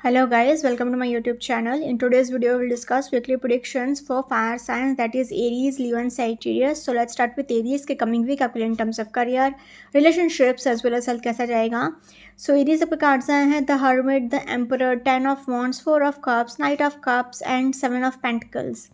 Hello guys, welcome to my YouTube channel. In today's video, we'll discuss weekly predictions for fire signs, that is Aries, Leo and Sagittarius. So let's start with Aries के coming week आपके लिए in terms of career, relationships as well as health कैसा जाएगा. So Aries आपके cards आए हैं The Hermit, The Emperor, Ten of Wands, Four of Cups, Knight of Cups and Seven of Pentacles.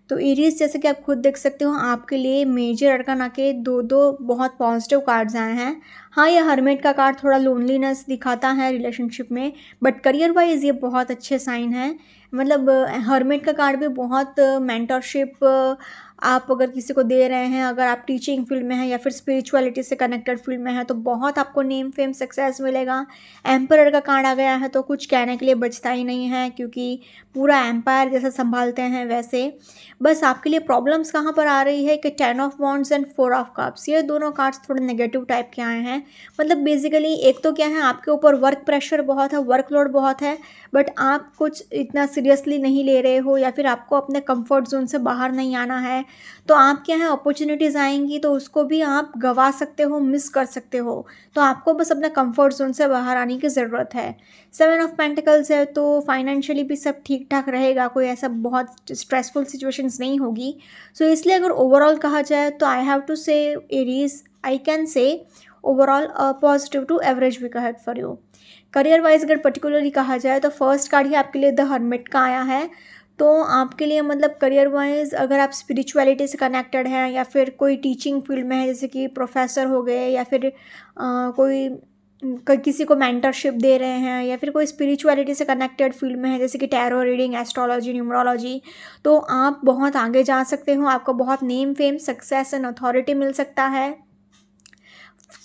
तो Aries जैसे कि आप खुद देख सकते हो आपके लिए मेजर अरकाना के दो दो बहुत पॉजिटिव कार्ड्स आए हैं. हाँ, ये हर्मिट का कार्ड थोड़ा लोनलीनेस दिखाता है रिलेशनशिप में, बट करियर वाइज ये बहुत अच्छे साइन है. मतलब हर्मिट का कार्ड भी बहुत मेंटरशिप आप अगर किसी को दे रहे हैं, अगर आप टीचिंग फील्ड में हैं या फिर स्पिरिचुअलिटी से कनेक्टेड फील्ड में हैं तो बहुत आपको नेम फेम सक्सेस मिलेगा. एम्परर का कार्ड आ गया है तो कुछ कहने के लिए बचता ही नहीं है, क्योंकि पूरा एम्पायर जैसा संभालते हैं वैसे. बस आपके लिए प्रॉब्लम्स कहाँ पर आ रही है कि 10 of Wands and 4 of Cups, ये दोनों कार्ड्स थोड़े नेगेटिव टाइप के आए हैं. मतलब बेसिकली एक तो क्या है, आपके ऊपर वर्क प्रेशर बहुत है, वर्कलोड बहुत है, बट आप कुछ इतना सीरियसली नहीं ले रहे हो या फिर आपको अपने कंफर्ट जोन से बाहर नहीं आना है. तो आप क्या है, अपॉर्चुनिटीज़ आएंगी तो उसको भी आप गंवा सकते हो, मिस कर सकते हो. तो आपको बस अपने कंफर्ट जोन से बाहर आने की ज़रूरत है. 7 of Pentacles है तो फाइनेंशियली भी सब ठीक ठाक रहेगा, कोई ऐसा बहुत स्ट्रेसफुल सिचुएशंस नहीं होगी. सो इसलिए अगर ओवरऑल कहा जाए तो I have to say Aries, I can say overall positive to average week ahead for you. Career wise अगर पर्टिकुलरली कहा जाए तो फर्स्ट कार्ड ही आपके लिए द हर्मिट का आया है. तो आपके लिए मतलब करियर वाइज अगर आप स्पिरिचुअलिटी से कनेक्टेड हैं या फिर कोई टीचिंग फील्ड में है, जैसे कि प्रोफेसर हो गए या फिर किसी को मेंटरशिप दे रहे हैं या फिर कोई स्पिरिचुअलिटी से कनेक्टेड फील्ड में है, जैसे कि टैरो रीडिंग, एस्ट्रोलॉजी, न्यूमरोलॉजी, तो आप बहुत आगे जा सकते हो. आपको बहुत name fame success and authority मिल सकता है.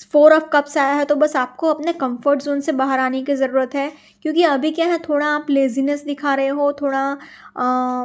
4 of Cups आया है तो बस आपको अपने कंफर्ट जोन से बाहर आने की ज़रूरत है, क्योंकि अभी क्या है, थोड़ा आप लेजीनेस दिखा रहे हो, थोड़ा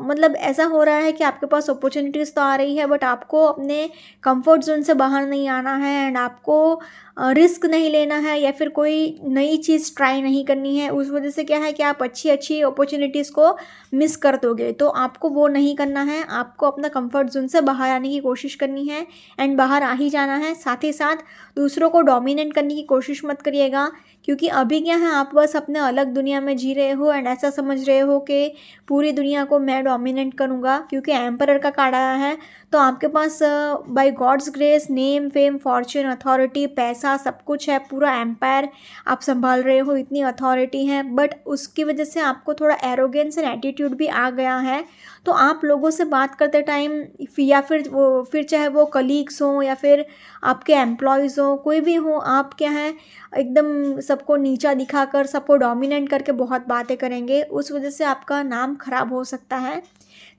मतलब ऐसा हो रहा है कि आपके पास अपॉर्चुनिटीज़ तो आ रही है बट आपको अपने कंफर्ट जोन से बाहर नहीं आना है एंड आपको रिस्क नहीं लेना है या फिर कोई नई चीज़ ट्राई नहीं करनी है. उस वजह से क्या है कि आप अच्छी अच्छी अपॉर्चुनिटीज़ को मिस कर दोगे. तो आपको वो नहीं करना है, आपको अपना कंफर्ट जोन से बाहर आने की कोशिश करनी है एंड बाहर आ ही जाना है. साथ ही साथ दूसरों को डोमिनेट करने की कोशिश मत करिएगा, क्योंकि अभी क्या है, आप बस अपने अलग दुनिया में जी रहे हो एंड ऐसा समझ रहे हो कि पूरी दुनिया को मैं डोमिनेट करूँगा. क्योंकि एम्परर का कार्ड आया है तो आपके पास by God's grace name fame fortune authority पैसा सब कुछ है, पूरा एम्पायर आप संभाल रहे हो, इतनी अथॉरिटी है. बट उसकी वजह से आपको थोड़ा एरोगेंस एंड एटीट्यूड भी आ गया है. तो आप लोगों से बात करते टाइम या फिर चाहे वो कलीग्स हों या फिर आपके एम्प्लॉयज़ हों, कोई भी हो, आप क्या है एकदम सबको नीचा दिखाकर, सबको डोमिनेट करके बहुत बातें करेंगे. उस वजह से आपका नाम खराब हो सकता है.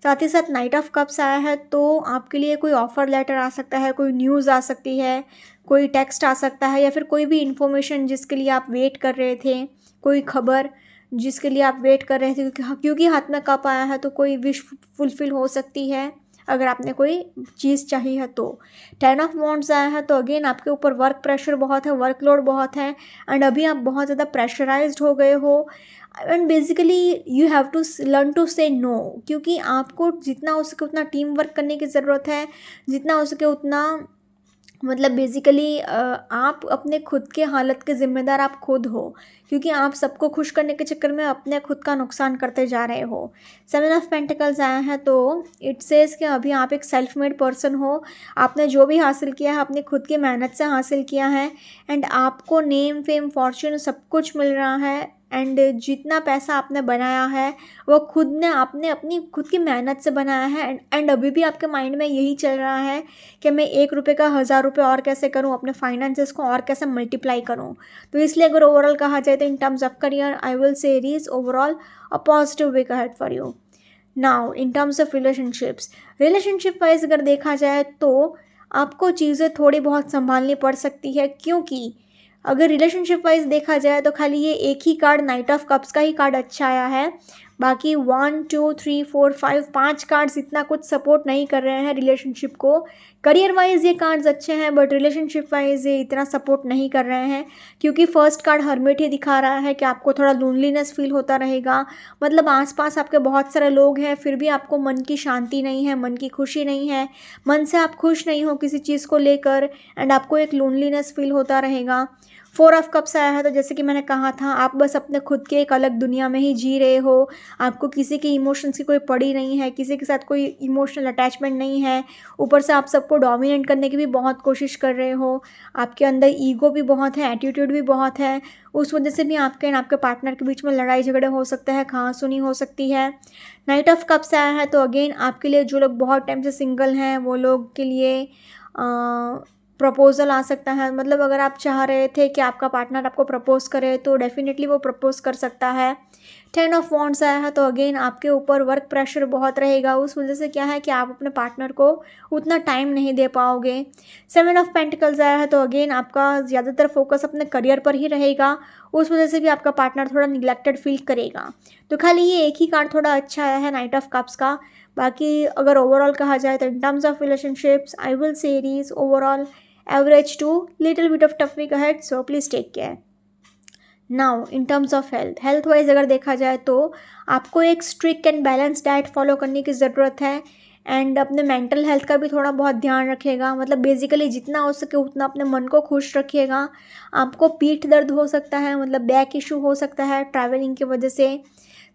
साथ ही साथ नाइट ऑफ कप्स आया है तो आपके लिए कोई ऑफ़र लेटर आ सकता है, कोई न्यूज़ आ सकती है, कोई टेक्स्ट आ सकता है या फिर कोई भी इन्फॉर्मेशन जिसके लिए आप वेट कर रहे थे, कोई खबर जिसके लिए आप वेट कर रहे थे, क्योंकि हाथ में कप आया है तो कोई विश फुलफ़िल हो सकती है अगर आपने कोई चीज़ चाहिए है तो. 10 of Wands आया है तो अगेन आपके ऊपर वर्क प्रेशर बहुत है, वर्कलोड बहुत है एंड अभी आप बहुत ज़्यादा प्रेशराइज्ड हो गए हो. And basically you have to learn to say no, क्योंकि आपको जितना हो सके उतना टीम वर्क करने की ज़रूरत है, जितना हो सके उतना मतलब बेसिकली आप अपने खुद के हालत के ज़िम्मेदार आप खुद हो, क्योंकि आप सबको खुश करने के चक्कर में अपने खुद का नुकसान करते जा रहे हो. 7 of Pentacles आया है तो इट सेज़ कि अभी आप एक सेल्फ मेड पर्सन हो, आपने जो भी हासिल किया है अपनी खुद की मेहनत से हासिल किया है एंड आपको नेम फेम फॉर्च्यून सब कुछ मिल रहा है. एंड जितना पैसा आपने बनाया है वो खुद ने आपने अपनी खुद की मेहनत से बनाया है एंड अभी भी आपके माइंड में यही चल रहा है कि मैं 1 रुपये का 1000 रुपये और कैसे करूं, अपने फाइनेंसेस को और कैसे मल्टीप्लाई करूं. तो इसलिए अगर ओवरऑल कहा जाए तो in terms of career I will say Aries overall a positive week ahead for you. Now in terms of relationship wise अगर देखा जाए तो आपको चीज़ें थोड़ी बहुत संभालनी पड़ सकती है, क्योंकि अगर रिलेशनशिप वाइज देखा जाए तो खाली ये एक ही कार्ड नाइट ऑफ कप्स का ही कार्ड अच्छा आया है. बाकी 1 2 3 4 5 5 कार्ड्स इतना कुछ सपोर्ट नहीं कर रहे हैं रिलेशनशिप को. करियर वाइज ये कार्ड्स अच्छे हैं, बट रिलेशनशिप वाइज ये इतना सपोर्ट नहीं कर रहे हैं, क्योंकि फर्स्ट कार्ड हर्मिट ही दिखा रहा है कि आपको थोड़ा लोनलीनेस फील होता रहेगा। मतलब आसपास आपके बहुत सारे लोग हैं, फिर भी आपको मन की शांति नहीं है, मन की खुशी नहीं है, मन से आप खुश नहीं हो किसी चीज़ को लेकर, एंड आपको एक लोनलीनेस फील होता रहेगा। 4 ऑफ कप्स आया है, तो जैसे कि मैंने कहा था, आप बस अपने खुद के एक अलग दुनिया में ही जी रहे हो। आपको किसी के इमोशंस की कोई पड़ी नहीं है, किसी के साथ कोई इमोशनल अटैचमेंट नहीं है। ऊपर से आप सबको डोमिनेट करने की भी बहुत कोशिश कर रहे हो। आपके अंदर ईगो भी बहुत है, एटीट्यूड भी बहुत है। उस वजह से भी आपके एंड आपके पार्टनर के बीच में लड़ाई झगड़े हो सकते हैं, कहासुनी हो सकती है। नाइट ऑफ कप्स आया है, तो अगेन आपके लिए जो लोग बहुत टाइम से सिंगल हैं वो लोग के लिए प्रपोज़ल आ सकता है। मतलब अगर आप चाह रहे थे कि आपका पार्टनर आपको प्रपोज़ करे, तो डेफिनेटली वो प्रपोज़ कर सकता है। 10 ऑफ वॉन्ड्स आया है, तो अगेन आपके ऊपर वर्क प्रेशर बहुत रहेगा। उस वजह से क्या है कि आप अपने पार्टनर को उतना टाइम नहीं दे पाओगे। 7 ऑफ पेंटिकल्स आया है, तो अगेन आपका ज़्यादातर फोकस अपने करियर पर ही रहेगा। उस वजह से भी आपका पार्टनर थोड़ा निग्लेक्टेड फील करेगा। तो खाली ये एक ही कार्ड थोड़ा अच्छा आया है, नाइट ऑफ कप्स का। बाकी अगर ओवरऑल कहा जाए तो in terms of relationships I will से it is overall average to little bit of tough week ahead, so please take care. Now in terms of health wise अगर देखा जाए तो आपको एक strict and balance diet follow करने की ज़रूरत है, एंड अपने मेंटल हेल्थ का भी थोड़ा बहुत ध्यान रखिएगा। मतलब बेसिकली जितना हो सके उतना अपने मन को खुश रखिएगा। आपको पीठ दर्द हो सकता है, मतलब बैक इशू हो सकता है ट्रैवलिंग की वजह से।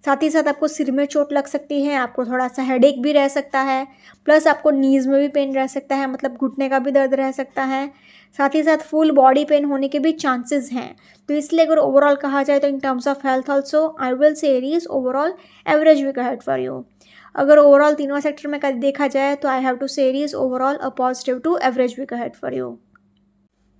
साथ ही साथ आपको सिर में चोट लग सकती है, आपको थोड़ा सा हेडेक भी रह सकता है, प्लस आपको नीज़ में भी पेन रह सकता है, मतलब घुटने का भी दर्द रह सकता है। साथ ही साथ फुल बॉडी पेन होने के भी चांसेस हैं। तो इसलिए अगर ओवरऑल कहा जाए तो in terms of health also I will say Aries overall average week ahead for you. अगर ओवरऑल तीनों सेक्टर में देखा जाए तो I have to say Aries overall a positive to average week ahead for you.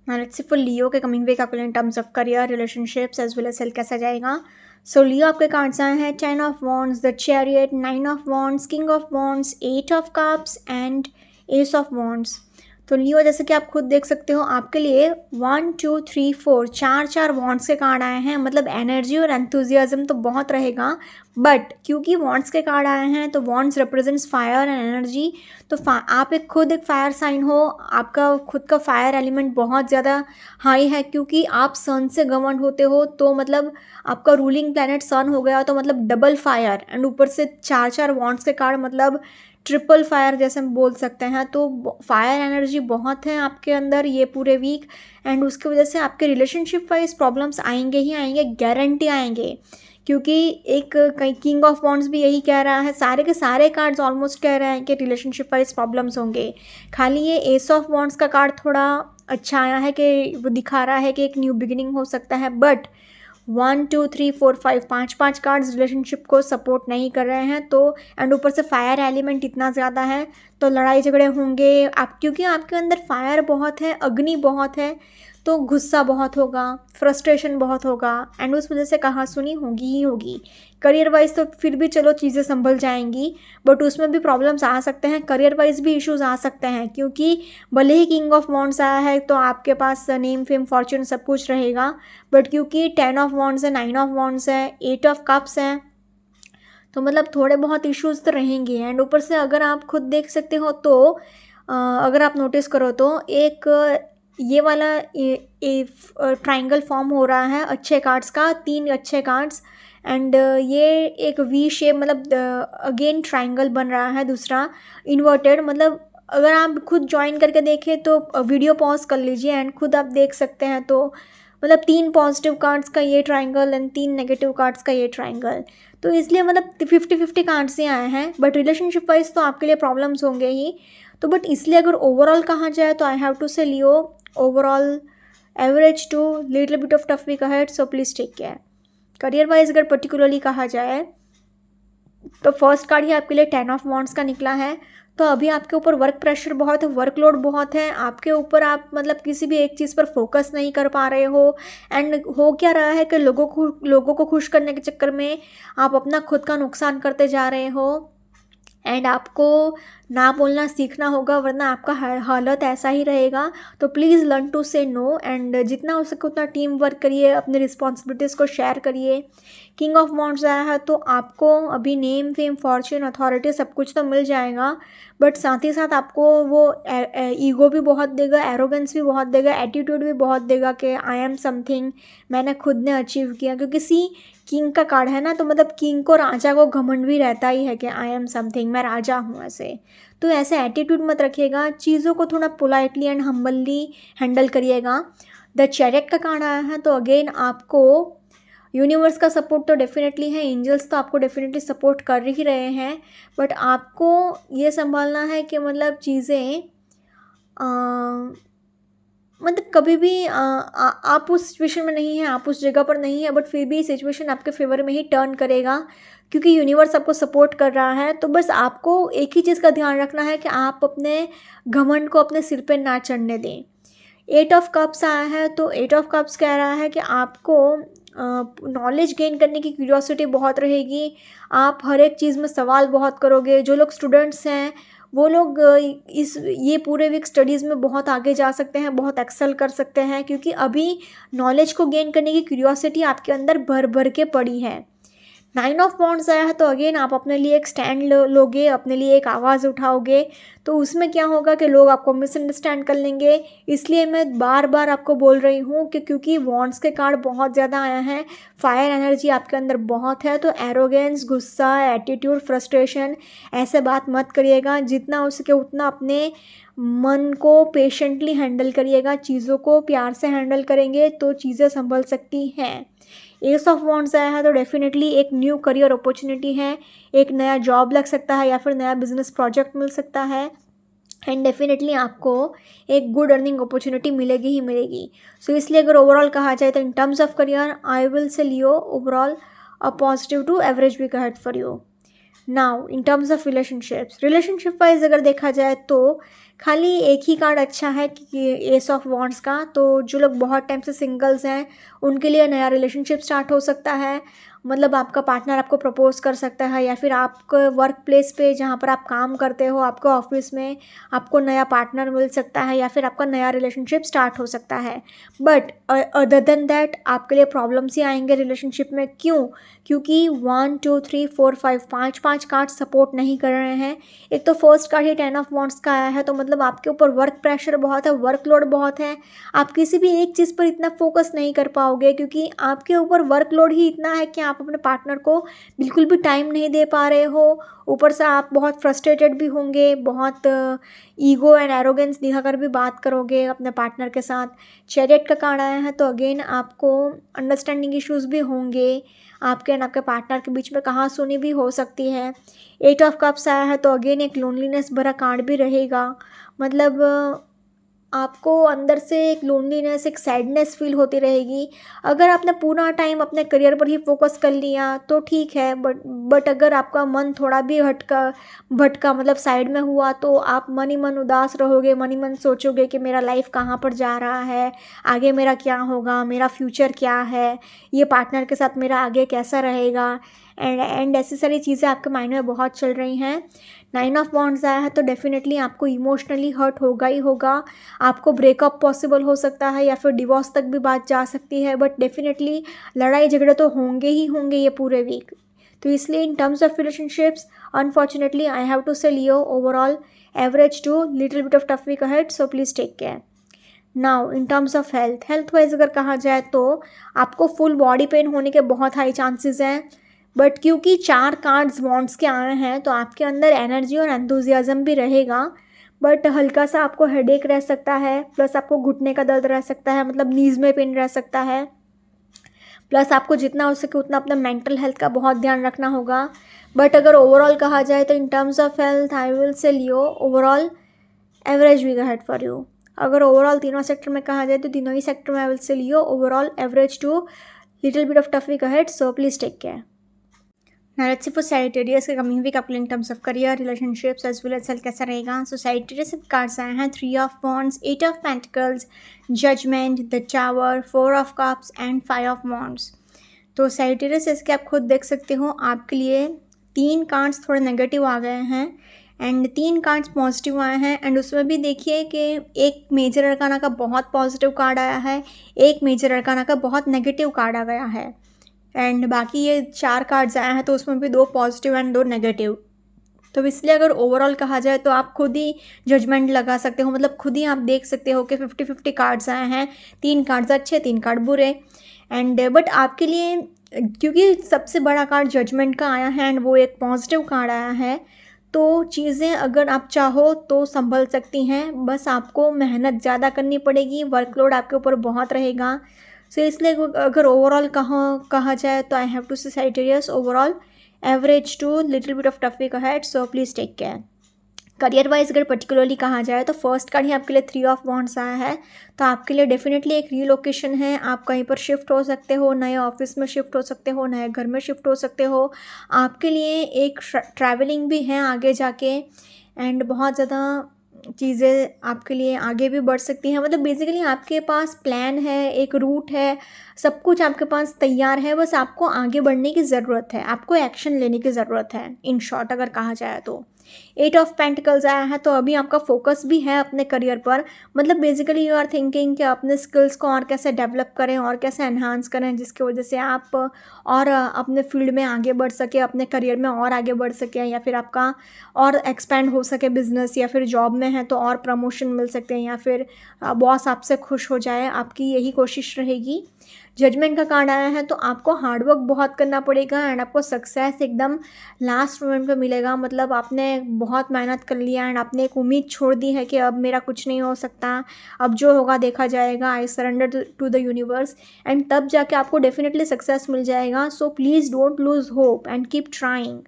Now let's see for Leo के coming week आपके लिए in terms of career, relationships as well as health कैसा जाएगा। So Leo आपके cards आए हैं 10 of wands, the chariot, 9 of wands, king of wands, 8 of cups and S of wands. तो लियो जैसे कि आप खुद देख सकते हो, आपके लिए 1 2 3 4 चार वॉन्ड्स के कार्ड आए हैं। मतलब एनर्जी और एंथुजियाज्म तो बहुत रहेगा, बट क्योंकि वॉन्ड्स के कार्ड आए हैं तो wands represents fire and energy. तो आप खुद एक फायर साइन हो, आपका खुद का फायर एलिमेंट बहुत ज़्यादा हाई है, क्योंकि आप सन से गवर्न होते हो। तो मतलब आपका रूलिंग प्लैनेट सन हो गया, तो मतलब डबल फायर, एंड ऊपर से चार वॉन्ड्स के कार्ड, मतलब ट्रिपल फायर जैसे हम बोल सकते हैं। तो फायर एनर्जी बहुत है आपके अंदर ये पूरे वीक, एंड उसकी वजह से आपके रिलेशनशिप वाइज प्रॉब्लम्स आएंगे ही आएंगे, गारंटी आएंगे। क्योंकि एक कहीं किंग ऑफ वॉन्ड्स भी यही कह रहा है, सारे के सारे कार्ड्स ऑलमोस्ट कह रहे हैं कि रिलेशनशिप वाइज प्रॉब्लम्स होंगे। खाली ये एस ऑफ वॉन्ड्स का कार्ड थोड़ा अच्छा आया है कि वो दिखा रहा है कि एक न्यू बिगिनिंग हो सकता है, बट 1 2 3 4 5 पाँच कार्ड्स रिलेशनशिप को सपोर्ट नहीं कर रहे हैं। तो एंड ऊपर से फायर एलिमेंट इतना ज़्यादा है, तो लड़ाई झगड़े होंगे आप, क्योंकि आपके अंदर फायर बहुत है, अग्नि बहुत है, तो गुस्सा बहुत होगा, फ्रस्ट्रेशन बहुत होगा, एंड उस वजह से कहासुनी होगी ही होगी। करियर वाइज तो फिर भी चलो चीज़ें संभल जाएंगी, बट उसमें भी प्रॉब्लम्स आ सकते हैं, करियर वाइज भी इश्यूज आ सकते हैं। क्योंकि भले ही किंग ऑफ वॉन्ड्स आया है तो आपके पास नेम फेम फॉर्च्यून सब कुछ रहेगा, बट क्योंकि 10 ऑफ वॉन्ड्स है, 9 ऑफ वॉन्ड्स है, 8 ऑफ कप्स हैं, तो मतलब थोड़े बहुत इश्यूज तो रहेंगे। एंड ऊपर से अगर आप खुद देख सकते हो तो अगर आप नोटिस करो तो एक ये वाला ट्राइंगल फॉर्म हो रहा है अच्छे कार्ड्स का, 3 अच्छे कार्ड्स, एंड ये एक वी शेप, मतलब अगेन ट्राइंगल बन रहा है दूसरा इन्वर्टेड। मतलब अगर आप खुद ज्वाइन करके देखें तो वीडियो पॉज कर लीजिए एंड खुद आप देख सकते हैं। तो मतलब 3 पॉजिटिव कार्ड्स का ये ट्राइंगल एंड 3 नेगेटिव कार्ड्स का ये ट्राइंगल, तो इसलिए मतलब 50-50 कार्ड्स ही आए हैं। बट रिलेशनशिप वाइज तो आपके लिए प्रॉब्लम्स होंगे ही। तो बट इसलिए अगर ओवरऑल कहा जाए तो I have to say Leo overall average to little bit of tough week ahead, so please take care. Career wise अगर पर्टिकुलरली कहा जाए तो फर्स्ट कार्ड ही आपके लिए 10 ऑफ वॉन्ड्स का निकला है। तो अभी आपके ऊपर वर्क प्रेशर बहुत है, वर्कलोड बहुत है आपके ऊपर, आप मतलब किसी भी एक चीज़ पर फोकस नहीं कर पा रहे हो। एंड हो क्या रहा है कि लोगों को खुश करने के चक्कर में आप अपना खुद का नुकसान करते जा रहे हो। एंड आपको ना बोलना सीखना होगा, वरना आपका हालत ऐसा ही रहेगा। तो please learn to say no, and जितना हो सके उतना टीम वर्क करिए, अपने रिस्पॉन्सिबिलिटीज़ को शेयर करिए। किंग ऑफ वांड्स आया है तो आपको अभी नेम फेम फॉर्चून अथॉरिटी सब कुछ तो मिल जाएगा, बट साथ ही साथ आपको वो ईगो भी बहुत देगा, एरोगेंस भी बहुत देगा, एटीट्यूड भी बहुत देगा कि आई एम समथिंग, मैंने खुद ने अचीव किया। क्योंकि सी किंग का कार्ड है ना, तो मतलब किंग को, राजा को घमंड भी रहता ही है कि आई एम समथिंग, मैं राजा हूँ ऐसे। तो ऐसे एटीट्यूड मत रखिएगा, चीज़ों को थोड़ा पोलाइटली एंड हम्बली हैंडल करिएगा। द चैरियट का कार्ड आया है तो अगेन आपको यूनिवर्स का सपोर्ट तो डेफिनेटली है, एंजल्स तो आपको डेफिनेटली सपोर्ट कर ही रहे हैं, बट आपको ये संभालना है कि मतलब चीज़ें मतलब कभी भी आप उस सिचुएशन में नहीं हैं, आप उस जगह पर नहीं हैं, बट फिर भी सिचुएशन आपके फेवर में ही टर्न करेगा, क्योंकि यूनिवर्स आपको सपोर्ट कर रहा है। तो बस आपको एक ही चीज़ का ध्यान रखना है कि आप अपने घमंड को अपने सिर पे ना चढ़ने दें। 8 ऑफ कप्स आया है तो 8 ऑफ कप्स कह रहा है कि आपको नॉलेज गेन करने की क्यूरियोसिटी बहुत रहेगी, आप हर एक चीज़ में सवाल बहुत करोगे। जो लोग स्टूडेंट्स हैं वो लोग ये पूरे वीक स्टडीज़ में बहुत आगे जा सकते हैं, बहुत एक्सेल कर सकते हैं, क्योंकि अभी नॉलेज को गेन करने की क्यूरियोसिटी आपके अंदर भर भर के पड़ी है। 9 ऑफ वांड्स आया है तो अगेन आप अपने लिए एक स्टैंड लोगे, अपने लिए एक आवाज़ उठाओगे। तो उसमें क्या होगा कि लोग आपको मिसअंडरस्टैंड कर लेंगे। इसलिए मैं बार बार आपको बोल रही हूँ कि क्योंकि वांड्स के कार्ड बहुत ज़्यादा आया है, फायर एनर्जी आपके अंदर बहुत है, तो एरोगेंस, गुस्सा, एटीट्यूड, फ्रस्ट्रेशन, ऐसे बात मत करिएगा। जितना हो सके उतना अपने मन को पेशेंटली हैंडल करिएगा, चीज़ों को प्यार से हैंडल करेंगे तो चीज़ें संभल सकती हैं। एस ऑफ वॉन्ड्स आया है तो डेफिनेटली एक न्यू करियर अपॉर्चुनिटी है, एक नया जॉब लग सकता है या फिर नया बिजनेस प्रोजेक्ट मिल सकता है, एंड डेफिनेटली आपको एक गुड अर्निंग अपॉर्चुनिटी मिलेगी ही मिलेगी। सो इसलिए अगर ओवरऑल कहा जाए तो in terms of career I will say Leo overall a positive to average week ahead for you. Now in terms of relationship wise अगर देखा जाए तो खाली एक ही कार्ड अच्छा है कि एस ऑफ वॉन्ड्स का। तो जो लोग बहुत टाइम से सिंगल्स हैं उनके लिए नया रिलेशनशिप स्टार्ट हो सकता है, मतलब आपका पार्टनर आपको प्रपोज कर सकता है, या फिर आपके वर्क प्लेस पे जहाँ पर आप काम करते हो, आपके ऑफिस में आपको नया पार्टनर मिल सकता है, या फिर आपका नया रिलेशनशिप स्टार्ट हो सकता है। बट अदर देन दैट आपके लिए प्रॉब्लम्स ही आएंगे रिलेशनशिप में। क्यों? क्योंकि 1 2 3 4 5 पाँच कार्ड सपोर्ट नहीं कर रहे हैं। एक तो first card he 10 of wands का आया है, तो मतलब आपके ऊपर वर्क प्रेशर बहुत है, वर्कलोड बहुत है, आप किसी भी एक चीज़ पर इतना फोकस नहीं कर पाओगे, क्योंकि आपके ऊपर वर्कलोड ही इतना है कि आप अपने पार्टनर को बिल्कुल भी टाइम नहीं दे पा रहे हो। ऊपर से आप बहुत फ्रस्ट्रेटेड भी होंगे, बहुत ईगो एंड एरोगेंस दिखाकर भी बात करोगे अपने पार्टनर के साथ। चैरियट का कार्ड आया है तो अगेन आपको अंडरस्टैंडिंग इश्यूज भी होंगे, आपके एंड आपके पार्टनर के बीच में कहाँ सुनी भी हो सकती है। 8 ऑफ कप्स आया है तो अगेन एक लोनलीनेस भरा कार्ड भी रहेगा, मतलब आपको अंदर से एक लोनलीनेस, एक सैडनेस फील होती रहेगी। अगर आपने पूरा टाइम अपने करियर पर ही फोकस कर लिया तो ठीक है, बट अगर आपका मन थोड़ा भी भटका मतलब साइड में हुआ, तो आप मन ही मन उदास रहोगे, मन ही मन सोचोगे कि मेरा लाइफ कहाँ पर जा रहा है, आगे मेरा क्या होगा, मेरा फ्यूचर क्या है, ये पार्टनर के साथ मेरा आगे कैसा रहेगा, एंड ऐसी सारी चीज़ें आपके माइंड में बहुत चल रही हैं। 9 ऑफ वॉन्ड्स आया है तो डेफिनेटली आपको इमोशनली हर्ट होगा ही होगा, आपको ब्रेकअप पॉसिबल हो सकता है या फिर डिवोर्स तक भी बात जा सकती है, बट डेफिनेटली लड़ाई झगड़े तो होंगे ही होंगे ये पूरे वीक। तो इसलिए in terms of relationships unfortunately I have to say Leo overall average to little bit of tough week ahead, so please take care. Now in terms of health wise अगर कहा जाए तो आपको फुल बॉडी पेन होने के बहुत high chances हैं, but क्योंकि 4 कार्ड्स वॉन्ड्स के आए हैं तो आपके अंदर एनर्जी और एंथुजियाज्म भी रहेगा, बट हल्का सा आपको हेडेक रह सकता है, प्लस आपको घुटने का दर्द रह सकता है, मतलब नीज में पेन रह सकता है, प्लस आपको जितना हो सके उतना अपना मेंटल हेल्थ का बहुत ध्यान रखना होगा। बट अगर ओवरऑल कहा जाए तो in terms of health I will say Leo overall average week ahead for you. अगर ओवरऑल तीनों सेक्टर में कहा जाए तो तीनों ही सेक्टर में I will say Leo overall average to little bit of tough week ahead, so please take care. Now let's see for Sagittarius के coming week आपके लिए in terms of career, relationships as well as health कैसा रहेगा। So Sagittarius के cards आए हैं 3 of Wands, 8 of Pentacles, Judgment, the Tower, 4 of Cups and 5 of Wands। तो Sagittarius इसके आप खुद देख सकते हो आपके लिए 3 कार्ड्स थोड़े नेगेटिव आ गए हैं एंड 3 कार्ड्स पॉजिटिव आए हैं एंड उसमें भी देखिए कि एक मेजर अरकाना का बहुत पॉजिटिव कार्ड आया है, एक मेजर अरकाना का बहुत नेगेटिव कार्ड आ गया है एंड बाकी ये 4 कार्ड्स आए हैं तो उसमें भी 2 पॉजिटिव एंड 2 नेगेटिव। तो इसलिए अगर ओवरऑल कहा जाए तो आप खुद ही जजमेंट लगा सकते हो, मतलब खुद ही आप देख सकते हो कि 50-50 कार्ड्स आए हैं, 3 कार्ड्स अच्छे 3 कार्ड बुरे एंड बट आपके लिए क्योंकि सबसे बड़ा कार्ड जजमेंट का आया है एंड वो एक पॉजिटिव कार्ड आया है, तो चीज़ें अगर आप चाहो तो संभल सकती हैं, बस आपको मेहनत ज़्यादा करनी पड़ेगी, वर्कलोड आपके ऊपर बहुत रहेगा। सो इसलिए अगर ओवरऑल कहा जाए तो I have to say Sagittarius overall average to little bit of tough week ahead, so please take care. Career wise अगर पर्टिकुलरली कहा जाए तो फर्स्ट कार्ड ही आपके लिए 3 ऑफ वॉन्ड्स आया है, तो आपके लिए डेफिनेटली एक रीलोकेशन है, आप कहीं पर शिफ्ट हो सकते हो, नए ऑफिस में शिफ्ट हो सकते हो, नए घर में शिफ्ट हो सकते हो, आपके लिए एक ट्रैवलिंग भी है आगे जाके एंड बहुत ज़्यादा चीज़ें आपके लिए आगे भी बढ़ सकती हैं, मतलब बेसिकली आपके पास प्लान है, एक रूट है, सब कुछ आपके पास तैयार है, बस आपको आगे बढ़ने की ज़रूरत है, आपको एक्शन लेने की ज़रूरत है। इन शॉर्ट अगर कहा जाए तो 8 ऑफ पेंटिकल्स आया है, तो अभी आपका फोकस भी है अपने करियर पर, मतलब बेसिकली यू आर थिंकिंग कि अपने स्किल्स को और कैसे डेवलप करें और कैसे एनहांस करें जिसकी वजह से आप और अपने फील्ड में आगे बढ़ सके, अपने करियर में और आगे बढ़ सकें, या फिर आपका और एक्सपेंड हो सके बिजनेस, या फिर जॉब में है तो और प्रमोशन मिल सकते हैं, या फिर बॉस आपसे खुश हो जाए, आपकी यही कोशिश रहेगी। जजमेंट का कार्ड आया है, तो आपको हार्डवर्क बहुत करना पड़ेगा एंड आपको सक्सेस एकदम लास्ट मोमेंट पे मिलेगा, मतलब आपने बहुत मेहनत कर लिया एंड आपने एक उम्मीद छोड़ दी है कि अब मेरा कुछ नहीं हो सकता, अब जो होगा देखा जाएगा, I surrender to the universe and तब जाके आपको डेफिनेटली सक्सेस मिल जाएगा। So please don't lose hope and keep trying.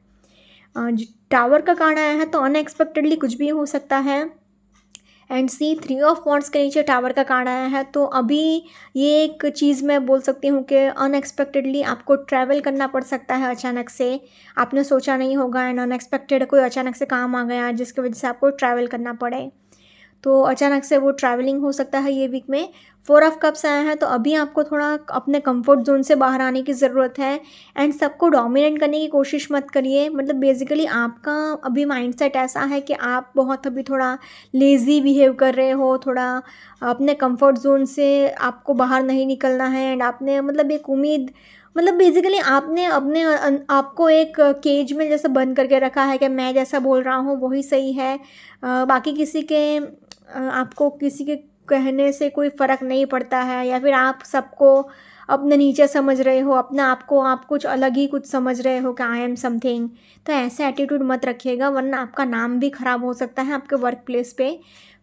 Tower का कार्ड आया है, तो अनएक्सपेक्टेडली कुछ भी हो सकता है एंड सी 3 ऑफ वॉन्ड्स के नीचे टावर का कार्ड आया है, तो अभी ये एक चीज़ मैं बोल सकती हूँ कि अनएक्सपेक्टेडली आपको ट्रैवल करना पड़ सकता है अचानक से, आपने सोचा नहीं होगा एंड अनएक्सपेक्टेड कोई अचानक से काम आ गया जिसकी वजह से आपको ट्रैवल करना पड़े, तो अचानक से वो ट्रैवलिंग हो सकता है ये वीक में। 4 ऑफ कप्स आया है, तो अभी आपको थोड़ा अपने कंफर्ट जोन से बाहर आने की ज़रूरत है एंड सबको डोमिनेट करने की कोशिश मत करिए, मतलब बेसिकली आपका अभी माइंडसेट ऐसा है कि आप बहुत अभी थोड़ा लेज़ी बिहेव कर रहे हो, थोड़ा अपने कंफर्ट जोन से आपको बाहर नहीं निकलना है एंड आपने मतलब एक उम्मीद, मतलब बेसिकली आपने अपने आपको एक केज में जैसे बंद करके रखा है कि मैं जैसा बोल रहा हूँ वही सही है, बाकी किसी के आपको किसी के कहने से कोई फ़र्क नहीं पड़ता है, या फिर आप सबको अपने नीचे समझ रहे हो, अपने आप को आप कुछ अलग ही कुछ समझ रहे हो कि आई एम समथिंग, तो ऐसे एटीट्यूड मत रखिएगा वरना आपका नाम भी ख़राब हो सकता है आपके वर्क प्लेस पे।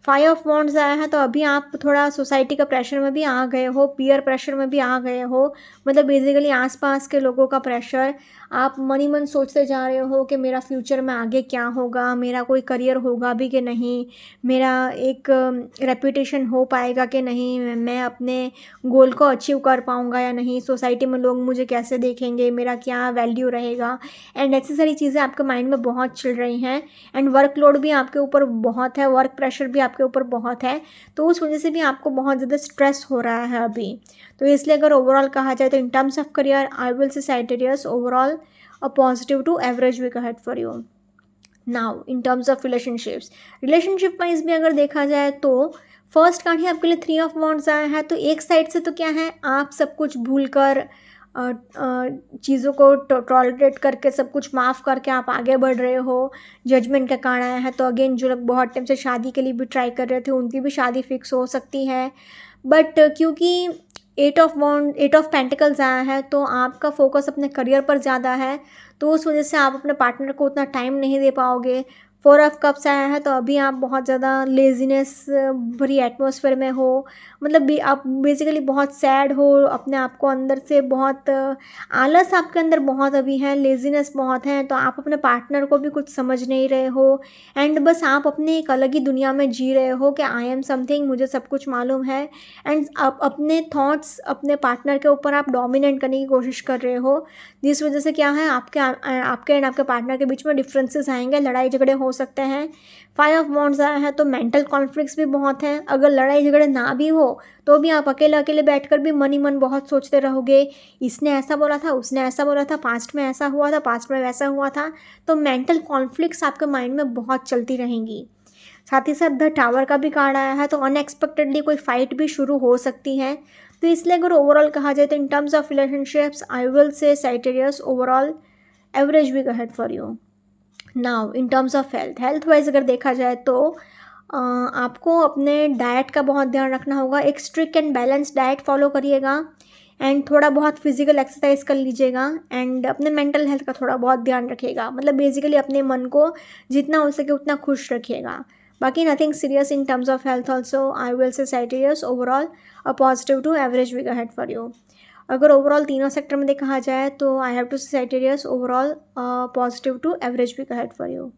5 ऑफ वॉन्ड्स आया है, तो अभी आप थोड़ा सोसाइटी का प्रेशर में भी आ गए हो, पीयर प्रेशर में भी आ गए हो, मतलब बेसिकली आसपास के लोगों का प्रेशर, आप मन ही मन सोचते जा रहे हो कि मेरा फ्यूचर में आगे क्या होगा, मेरा कोई करियर होगा भी कि नहीं, मेरा एक रेपुटेशन हो पाएगा कि नहीं, मैं अपने गोल को अचीव कर पाऊँगा या नहीं, सोसाइटी में लोग मुझे कैसे देखेंगे, मेरा क्या वैल्यू रहेगा एंड ऐसी सारी चीज़ें आपके माइंड में बहुत चल रही हैं एंड वर्कलोड भी आपके ऊपर बहुत है, वर्क प्रेशर भी आपके ऊपर बहुत है, तो उस वजह से भी आपको बहुत ज़्यादा स्ट्रेस हो रहा है अभी। तो इसलिए अगर ओवरऑल कहा जाए तो in terms of career I will say Sagittarius overall a positive to average week ahead for you. Now in terms of relationship wise भी अगर देखा जाए तो फर्स्ट कार्ड ही आपके लिए 3 ऑफ वॉन्ड्स आया है, तो एक साइड से तो क्या है, आप सब कुछ भूल कर चीज़ों को टॉलरेट करके सब कुछ माफ़ करके आप आगे बढ़ रहे हो। जजमेंट का कार्ड आया है, तो अगेन जो लोग बहुत टाइम से शादी के लिए भी ट्राई कर रहे थे उनकी भी शादी फिक्स हो सकती है, बट क्योंकि 8 ऑफ पेंटिकल्स आया है, तो आपका फोकस अपने करियर पर ज़्यादा है, तो उस वजह से आप अपने पार्टनर को उतना टाइम नहीं दे पाओगे। 4 ऑफ कप्स आया है, तो अभी आप बहुत ज़्यादा लेज़ीनेस भरी एटमॉस्फेयर में हो, मतलब आप बेसिकली बहुत सैड हो, अपने आप को अंदर से बहुत आलस आपके अंदर बहुत अभी है, लेज़ीनेस बहुत है, तो आप अपने पार्टनर को भी कुछ समझ नहीं रहे हो एंड बस आप अपने एक अलग ही दुनिया में जी रहे हो कि आई एम समथिंग, मुझे सब कुछ मालूम है एंड आप अपने थॉट्स अपने पार्टनर के ऊपर आप डोमिनेट करने की कोशिश कर रहे हो, जिस वजह से क्या है आपके एंड आपके पार्टनर के बीच में डिफरेंसेस आएंगे, लड़ाई झगड़े हो हो सकते हैं। 5 ऑफ वॉन्ड्स आया है तो मेंटल कॉन्फ्लिक्ट्स भी बहुत हैं। अगर लड़ाई झगड़े ना भी हो तो भी आप अकेले अकेले बैठकर भी मन ही मन बहुत सोचते रहोगे, इसने ऐसा बोला था, उसने ऐसा बोला था, पास्ट में ऐसा हुआ था, पास्ट में वैसा हुआ था। तो मेंटल कॉन्फ्लिक्ट्स आपके माइंड में बहुत चलती रहेंगी। साथ ही साथ द टावर का भी कार्ड आया है तो अनएक्सपेक्टेडली कोई फाइट भी शुरू हो सकती है। तो इसलिए अगर ओवरऑल कहा जाए तो in terms of relationships I will say Sagittarius overall average week ahead for you. Now in terms of health wise अगर देखा जाए तो आपको अपने डाइट का बहुत ध्यान रखना होगा। एक strict and balance diet follow करिएगा एंड थोड़ा बहुत फिजिकल एक्सरसाइज कर लीजिएगा एंड अपने मेंटल हेल्थ का थोड़ा बहुत ध्यान रखिएगा। मतलब बेसिकली अपने मन को जितना हो सके उतना खुश रखिएगा। बाकी nothing serious in terms of health also I will say Sagittarius overall a positive to average week ahead for you. अगर ओवरऑल तीनों सेक्टर में देखा जाए तो I have to say Sagittarius overall positive to average week ahead for you.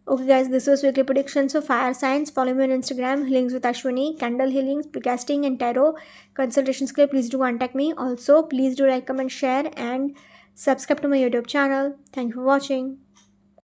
Okay guys, this was weekly predictions of fire signs. Follow me on Instagram, Healings with Ashwini, candle healings, precasting and tarot consultations के लिए please do contact me. Also, please do like, comment, share and subscribe to my YouTube channel. Thank you for watching.